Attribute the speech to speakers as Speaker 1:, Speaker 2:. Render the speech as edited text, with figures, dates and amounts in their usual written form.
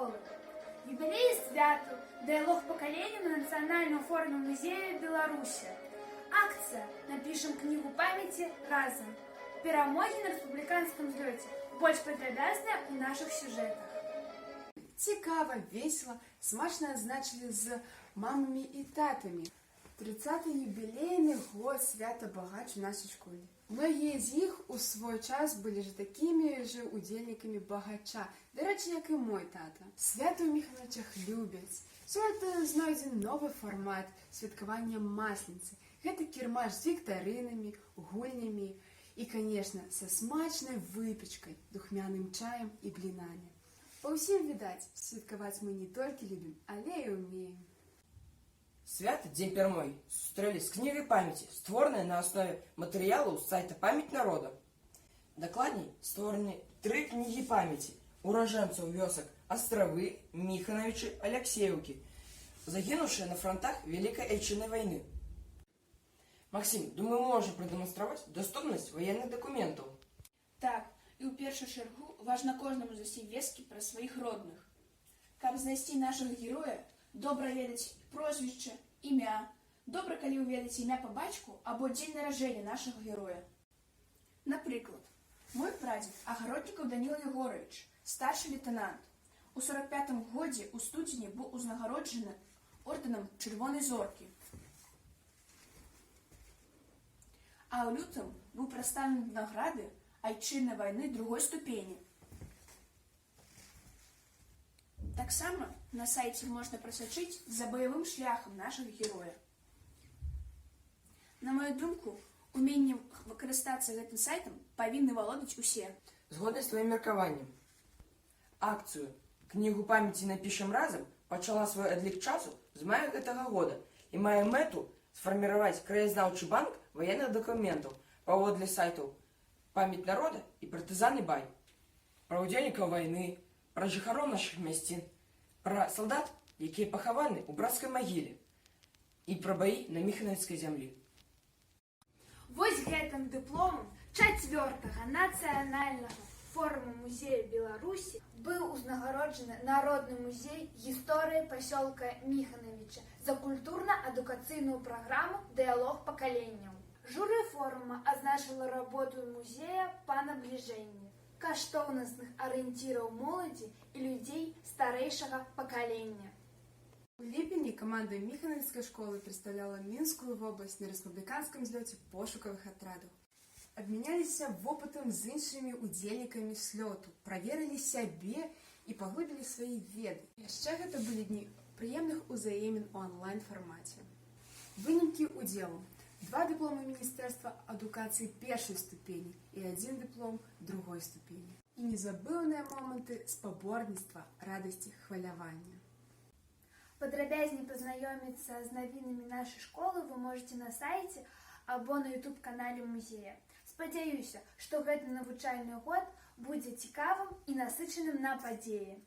Speaker 1: школы. Юбилей святу, диалог поколений на Национальном форуме музея Беларуси. Акция «Напишем книгу памяти разом». Перамоги на республиканском взлете. Больше подробязно у наших сюжетах.
Speaker 2: Цікаво, весело, смачно адзначылі з мамамі і татамі. 30-й юбілейны год свята багач у нашай школе. Многія з іх у свой час былі ж такімі ж удзельнікамі багача, дарэчы, як і мой тата. Свята ў Міхановичах любяць. Сёлета знойдзен новы фармат святкавання масленіцы. Гэта кірмаш з віктарынамі, гульнямі і, канешне, са смачнай выпечкай, духмяным чаем і блінамі. Па ўсім відаць, святкаваць мы не толькі любім, але і ўмеем.
Speaker 3: Свято День перамогі сустрэлі з кнігай памяці, створаная на аснове матэрыялаў з сайта «Памяць народа». Дакладней, створаны 3 кнігі памяці уражэнцаў вёсак Астравы, Міхановічы, Аляксеевкі, загінуўшыя на фронтах Вялікай Айчыннай вайны. Максим, думаю, можа прадэманстраваць даступнасць ваенных дакументаў.
Speaker 4: Так, і ў першую чаргу важна кожнаму засці весткі пра сваіх родных. Каб знайсці нашага героя, добра ведаць прозвішча, імя. Добра, калі вы ведаеце імя па бацьку або дзень нараджэння нашага героя. Напрыклад, мой прадзед Агароднікаў Даніл Егорович, старшы лейтенант. У 45-м годзе ў студзені быў узнагароджаны ордэнам Чырвонай зоркі. А ў лютым быў прадстаўлены награды Айчыннай вайны 2-й ступені. Таксама на сайце можна прасачыць за баявым шляхам нашага героя. На маю думку, уменнем выкарыстацца гэтым сайтам павінны валодаць усе.
Speaker 3: Згодна з тваім меркаваннем. Акцыю «Кнігу памяці напішам разам» пачала свой адлік часу з мая гэтага года і мае мэту сфарміраваць краязнаўчы банк ваенных дакументаў паводле сайтаў «Памяць народа» і «Партызан і бай». Пра ўдзельнікаў вайны, пра жыхароў нашых мясцін, пра салдат, якія пахаваны ў брацкай магіле, і пра баі на міхановіцкай зямлі.
Speaker 1: Вось гэтым дыпломам 4-го нацыянальнага форума музея Беларусі быў узнагароджаны Народны музей гісторыі пасёлка Міхановіча за культурна-адукацыйную праграму «Дыялог пакаленняў». Журы форума азначыла работу музея па набліжэнні каштоўнасных арыенціраў моладзі і людзей старэйшага пакалення.
Speaker 2: У ліпені каманда Міхановіцкай школы прадстаўляла Мінскую вобласць на рэспубліканскім злёце пошукавых атрадаў. Абмяняліся вопытам з іншымі удзельнікамі слёту, праверылі сябе і паглыбілі свае веды. Яшчэ гэта былі дні прыемных узаемен у онлайн-фармаце. Вынікі ўдзелу. 2 дыпломы Міністэрства адукацыі 1-й ступені і 1 дыплом 2-й ступені. І незабыўныя моманты спаборніцтва, радасці, хвалявання.
Speaker 1: Падрабязней пазнаёміцца з навінамі нашай школы вы можаце на сайце або на YouTube-канале музея. Спадзяюся, што гэты навучальны год будзе цікавым і насычаным на падзеі.